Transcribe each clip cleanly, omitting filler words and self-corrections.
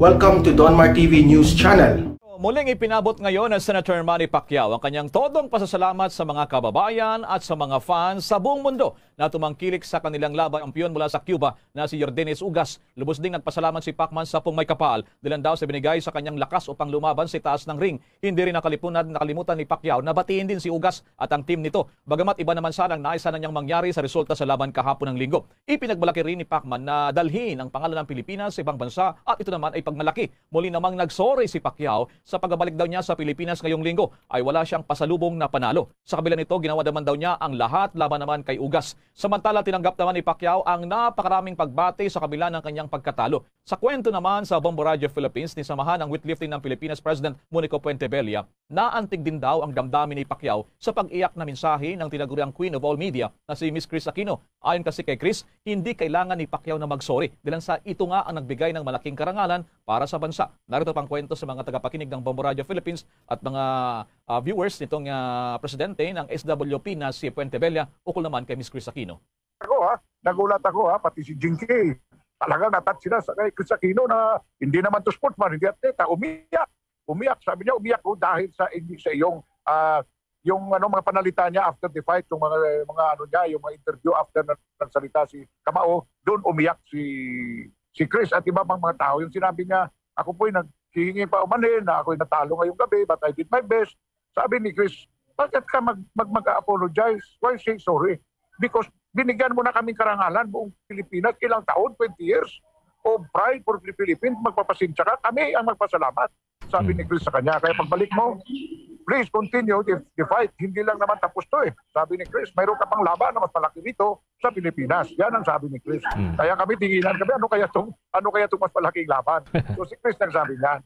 Welcome to Donmar TV News Channel. Muling ipinabot ngayon ng Senator Manny Pacquiao ang kanyang todong pasasalamat sa mga kababayan at sa mga fans sa buong mundo na tumangkilik sa kanilang laban kampiyon mula sa Cuba na si Yordenis Ugas. Lubos ding nagpasalamat si Pacman sa pong may kapal dahil daw sa binigay sa kanyang lakas upang lumaban sa taas ng ring. Hindi rin nakalimutan ni Pacquiao na batiin din si Ugas at ang team nito. Bagamat iba naman sanang nais na niyang mangyari sa resulta sa laban kahapon ng linggo. Ipinagmalaki rin ni Pacman na dalhin ang pangalan ng Pilipinas sa ibang bansa at ito naman ay pagmalaki. Muli namang nagsorry si Pacquiao sa pagbabalik daw niya sa Pilipinas ngayong linggo ay wala siyang pasalubong na panalo. Sa kabila nito, ginawa naman daw niya ang lahat laban naman kay Ugas. Samantala, tinanggap naman ni Pacquiao ang napakaraming pagbati sa kabila ng kanyang pagkatalo. Sa kwento naman sa Bombo Radio Philippines, ni samahan ng weightlifting ng Pilipinas President Monico Puentebella, naantig din daw ang damdamin ni Pacquiao sa pag-iyak na mensahe ng tinaguriang Queen of All Media na si Miss Chris Aquino. Ayon kasi kay Chris, hindi kailangan ni Pacquiao na mag-sorry dahil sa ito nga ang nagbigay ng malaking karangalan para sa bansa. Narito pang kwento sa mga tagapakinig ng Bombo Radio Philippines at mga viewers nitong presidente ng SWP na si Puentebella ukol naman kay Miss Chris Aquino. Nagulat ako pati si Jinky. Talagang natat sila sa kay Chris Aquino na hindi naman to sportsman, hindi atleta, umiyak. Sabi niya, umiyak ko dahil sa iyong yung mga panalita niya after the fight, yung mga yung mga interview after nagsalita si Kamao, doon umiyak si Chris at iba pang mga tao. Yung sinabi niya, ako po'y naghihingi pa umanhin na ako'y natalo ngayong gabi but I did my best. Sabi ni Chris, bakit ka mag-apologize? Why say sorry? Because binigyan mo na kaming karangalan buong Pilipinas, ilang taon, 20 years of pride for the Philippines, magpapasensya ka, kami ang magpasalamat. Sabi ni Chris sa kanya, kaya pagbalik mo, please continue the fight. Hindi lang naman tapos to eh. Sabi ni Chris, mayroon ka pang laban na mas malaki dito sa Pilipinas. Yan ang sabi ni Chris. Kaya kami tinginan kami, ano kaya itong mas malaking laban? So si Chris nagsabi niyan.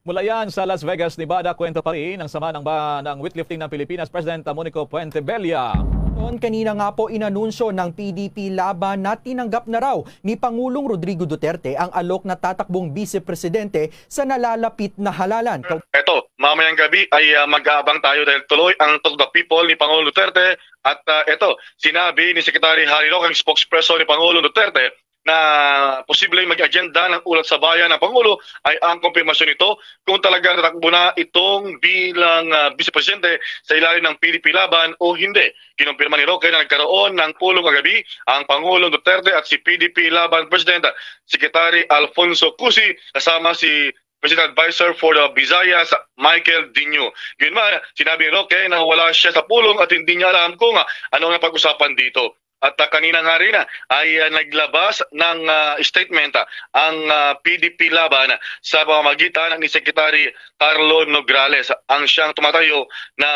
Mula yan sa Las Vegas, Nevada, kwento pa rin ng sama ng weightlifting ng Pilipinas President Monico Puentebella. Kanina nga po inanunsyo ng PDP laban na tinanggap na raw ni Pangulong Rodrigo Duterte ang alok na tatakbong vice-presidente sa nalalapit na halalan. Eto, mamayang gabi ay mag-aabang tayo dahil tuloy ang Talk the People ni Pangulong Duterte at eto, sinabi ni Secretary Harry Roque, ang spokesperson ni Pangulong Duterte, na posibleng mag-agenda ng ulat sa bayan ng Pangulo ay ang konfirmasyon nito kung talagang tatakbo na itong bilang vice-presidente sa ilalim ng PDP laban o hindi. Kinumpirma ni Roque na nagkaroon ng pulong kagabi ang Pangulong Duterte at si PDP laban President Secretary Alfonso Cusi kasama si President Advisor for the Visayas, Michael Dinyo. Yun man, sinabi ni Roque na wala siya sa pulong at hindi niya alam kung ano ang pag-usapan dito. At kanina nga rin ay naglabas ng statement ang PDP laban sa pamamagitan ng Secretary Carlo Nograles, ang siyang tumatayo na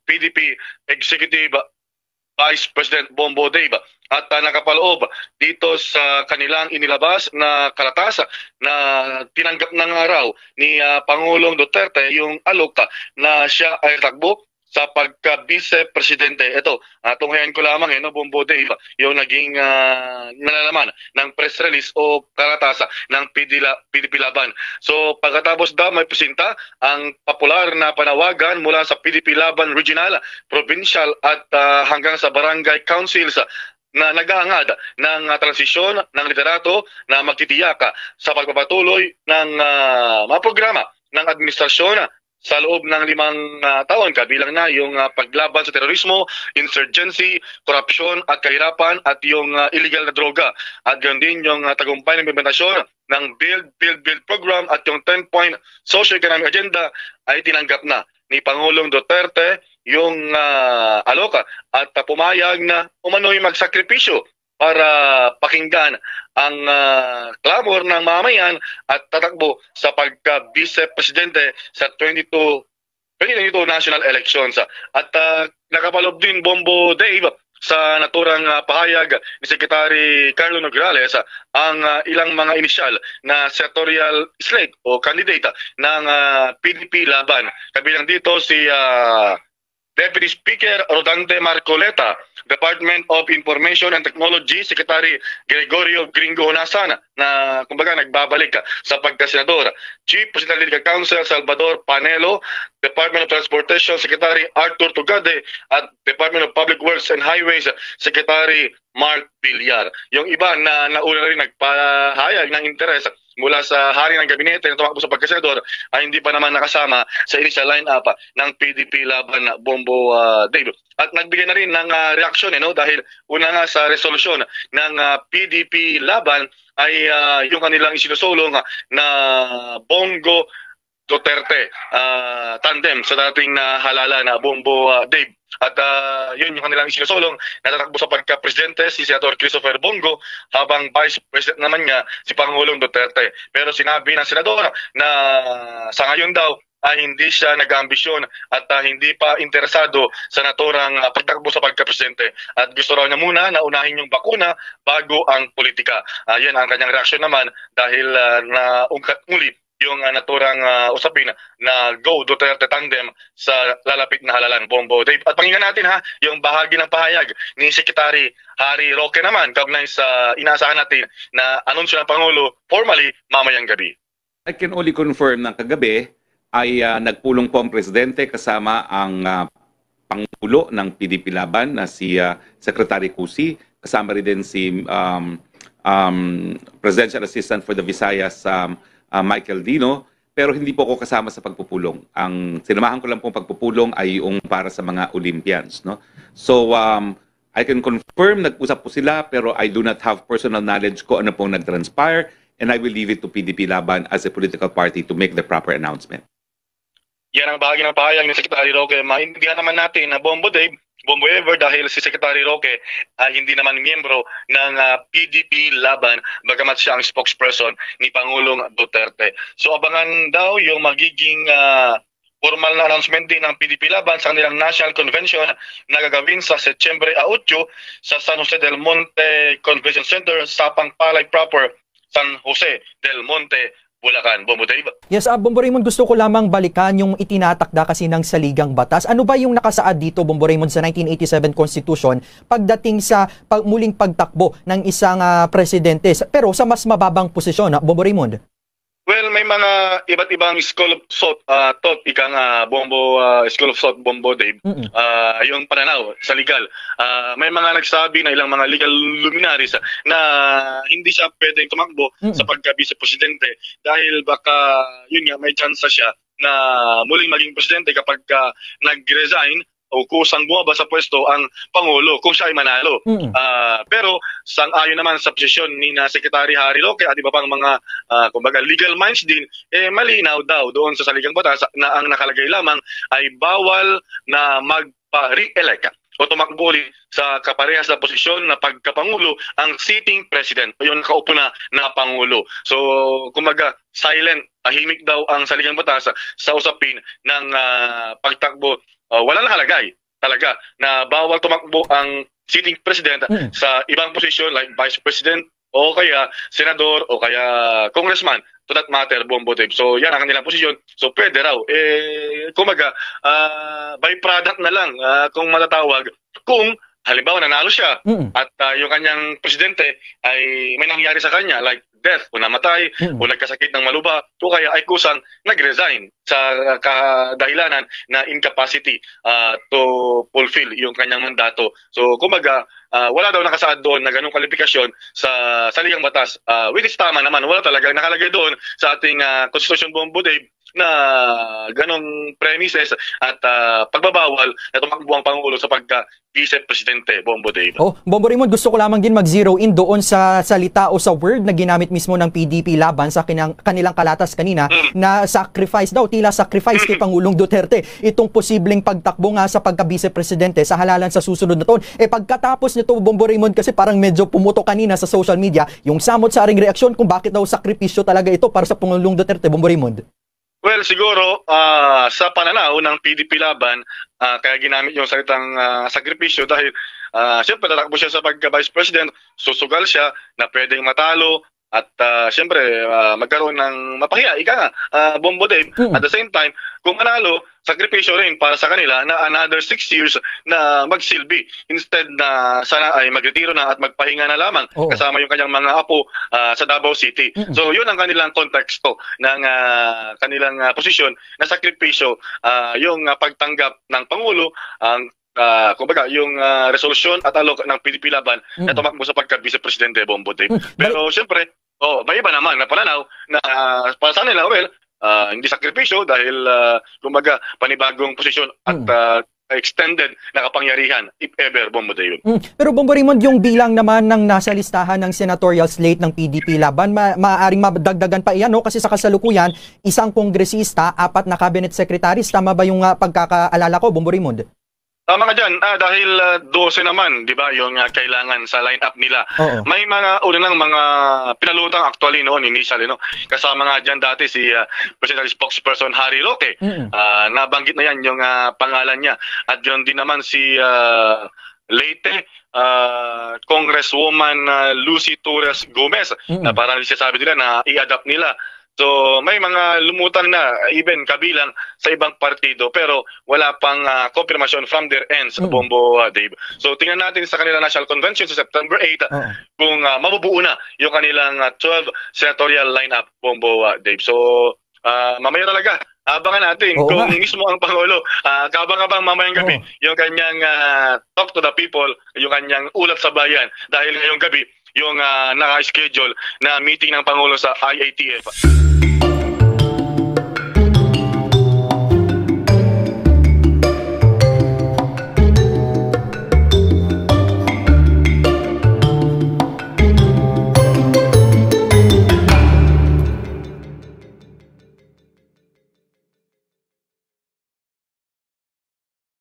PDP Executive Vice President Bombo Dave. At nakapaloob dito sa kanilang inilabas na kalatas na tinanggap ng araw ni Pangulong Duterte yung alok na siya ay takbo sa pagka-vice-presidente. Ito, tunghayan ko lamang, Bombo Dave, yung naging nalalaman ng press release o karatasa ng PDP Laban. So, pagkatapos daw may presenta ang popular na panawagan mula sa PDP Laban Regional, Provincial at hanggang sa Barangay Councils na naghahangad ng transisyon ng liderato na magtitiyak sa pagpapatuloy ng mga programa ng administrasyon sa loob ng 5 taon, kabilang na yung paglaban sa terorismo, insurgency, korupsyon at kahirapan at yung illegal na droga. At ganoon din yung tagumpay ng implementasyon ng Build program at yung 10-point socio-economic agenda ay tinanggap na ni Pangulong Duterte yung aloka at pumayag na umano'y magsakripisyo para pakinggan ang clamor ng mamayan at tatakbo sa pagka-vice-presidente sa 2022 national elections. At nakapalob din Bombo Dave sa naturang pahayag ni Secretary Carlo Nograles ang ilang mga inisyal na senatorial slate o candidate ng PDP laban. Kabilang dito si Deputy Speaker Rodante Marcoleta, Department of Information and Technology Secretary Gregorio Gringo Honasan na kumbaga nagbabalik sa pagkasenador, Chief President Legal Counsel Salvador Panelo, Department of Transportation Secretary Arthur Tugade at Department of Public Works and Highways Secretary Mark Villar. Yung iba na nauna rin nagpahayag ng interes mula sa hari ng gabinete na tumakbo sa pagkasenador ay hindi pa naman nakasama sa initial lineup ng PDP laban Bombo Dave. At nagbigay na rin ng reaksyon dahil una nga sa resolusyon ng PDP laban ay yung kanilang isinusulong na Bongo Duterte tandem sa dating halalan na Bombo Dave. At yun yung kanilang isinusulong na tatakbo sa pagka-presidente si Senator Christopher Bongo habang Vice President naman niya si Pangulong Duterte. Pero sinabi ng senador na sa ngayon daw ay hindi siya nag-ambisyon at hindi pa interesado sa naturang pagtakbo sa pagka-presidente. At gusto raw niya muna na unahin yung bakuna bago ang politika. Yan ang kanyang reaksyon naman dahil naungkat muli yung naturang usapin na Go Duterte tandem sa lalapit na halalan Bombo Dave. At pakinggan natin yung bahagi ng pahayag ni Secretary Harry Roque naman kaugnay sa inaasahan natin na anunsyo ng Pangulo formally mamayang gabi. I can only confirm na kagabi ay nagpulong po ang Presidente kasama ang Pangulo ng PDP Laban na si Secretary Cusi, kasama rin din si Presidential Assistant for the Visayas Michael Dino, pero hindi po ako kasama sa pagpupulong. Ang sinamahan ko lang pong pagpupulong ay yung para sa mga Olympians. No? So, I can confirm nag-usap po sila pero I do not have personal knowledge ko ano pong nag-transpire and I will leave it to PDP Laban as a political party to make the proper announcement. Yan ang bahagi ng pahayag ni Secretary Roque. Maintindihan naman natin na Bombo Dave, Bombo Ever dahil si Secretary Roque ay hindi naman miyembro ng PDP Laban bagamat siya ang spokesperson ni Pangulong Duterte. So abangan daw yung magiging formal na announcement din ng PDP Laban sa kanilang National Convention na gagawin sa Setyembre 8 sa San Jose del Monte Convention Center sa Pangpalay proper, San Jose del Monte, Bulacan. Bombo Dave. Yes, Bombo Raymond, gusto ko lamang balikan yung itinatakda kasi ng saligang batas. Ano ba yung nakasaad dito, Bombo Raymond, sa 1987 Constitution pagdating sa muling pagtakbo ng isang presidente pero sa mas mababang posisyon, Bombo Raymond? Well, may mga iba't ibang school of thought, ika nga Bombo, school of thought, Bombo Dave, yung pananaw sa legal. May mga nagsabi na ilang mga legal luminaries na hindi siya pwedeng tumakbo sa pagka-vice presidente dahil baka yun nga may chance siya na muling maging presidente kapag nag-resign o kusang bumaba sa pwesto ang Pangulo kung siya ay manalo. Pero sang-ayon naman sa posisyon ni Secretary Harry Roque at iba pang mga kumbaga legal minds din, malinaw daw doon sa saligang batas na ang nakalagay lamang ay bawal na magpa-re-elect o tumakbo sa kaparehas na posisyon na pagkapangulo ang sitting president o yung nakaupo na Pangulo. So, kumbaga, silent, tahimik daw ang saligang batas sa usapin ng pagtakbo. Wala nakalagay talaga na bawal tumakbo ang sitting president sa ibang posisyon like vice president o kaya senador o kaya congressman to that matter, Bombo Dave. So yan ang kanilang posisyon. So pwede raw. Kumaga, byproduct na lang kung matatawag kung halimbawa nanalo siya at yung kanyang presidente ay may nangyari sa kanya like death o namatay o nagkasakit ng maluba o kaya ay kusang nag-resign sa kadahilanan na incapacity to fulfill yung kanyang mandato. So kumaga, wala daw nakasaad doon na ganung kwalifikasyon sa saligang batas. Which is tama naman, wala talaga nakalagay doon sa ating Constitution, Bombo Dave, na ganong premises at pagbabawal na tumakbo ang Pangulo sa pagka-Vice Presidente, Bombo Dave. Bombo Raymond, gusto ko lamang din mag-zero in doon sa salita o sa word na ginamit mismo ng PDP Laban sa kanilang kalatas kanina na sacrifice daw, tila sacrifice kay Pangulong Duterte. Itong posibleng pagtakbo nga sa pagka-Vice Presidente sa halalan sa susunod na taon. Pagkatapos nito, Bombo Raymond, kasi parang medyo pumuto kanina sa social media yung samot-saring reaksyon kung bakit daw sakripisyo talaga ito para sa Pangulong Duterte, Bombo Raymond. Well, siguro sa pananaw ng PDP Laban, kaya ginamit yung salitang sakripisyo dahil siyempre tatakbo siya sa pagka-Vice President, susugal siya na pwedeng matalo at siyempre magkaroon ng mapahiya, ika nga, Bombo Dave. At the same time, kung manalo, sakripisyo rin para sa kanila na another 6 years na magsilbi instead na sana ay magretiro na at magpahinga na lamang kasama yung kanyang mga apo sa Davao City. So yun ang kanilang konteksto ng kanilang posisyon na sakripisyo, yung pagtanggap ng Pangulo, ang kumbaga yung resolusyon at alok ng PDP Laban na tumakbo sa pagka-Vice Presidente, Bombo Dave. Pero siyempre, may iba naman na pananaw na para sa nila, hindi sakripisyo dahil kumbaga panibagong posisyon at extended na kapangyarihan if ever, Bombo David. Pero Bombo Raymond, yung bilang naman ng nasa listahan ng senatorial slate ng PDP laban, maaaring madagdagan pa iyan, no? Kasi sa kasalukuyan, isang kongresista, 4 na cabinet secretaries. Tama ba yung pagkakaalala ko, Bombo Raymond? Tama ka dyan, dahil 12 naman, di ba, yung kailangan sa lineup nila. Oo. May mga unang mga pinalutang actually noon, initially, no? Kasama nga dyan dati si Presidential Spokesperson Harry Roque. Nabanggit na yan yung pangalan niya. At ganoon din naman si Leyte, Congresswoman Lucy Torres Gomez, na parang sinasabi nila na i-adapt nila. So may mga lumutang na even kabilang sa ibang partido pero wala pang confirmation from their ends, Bombo Dave. So tingnan natin sa kanilang National Convention sa September 8 kung mabubuo na yung kanilang 12 senatorial lineup, Bombo Dave. So mamaya talaga abangan natin kung mismo ang Pangulo kabang-abang mamayang gabi yung kanyang talk to the people, yung kanyang ulat sa bayan dahil ngayong gabi yung naka-schedule na meeting ng Pangulo sa IATF.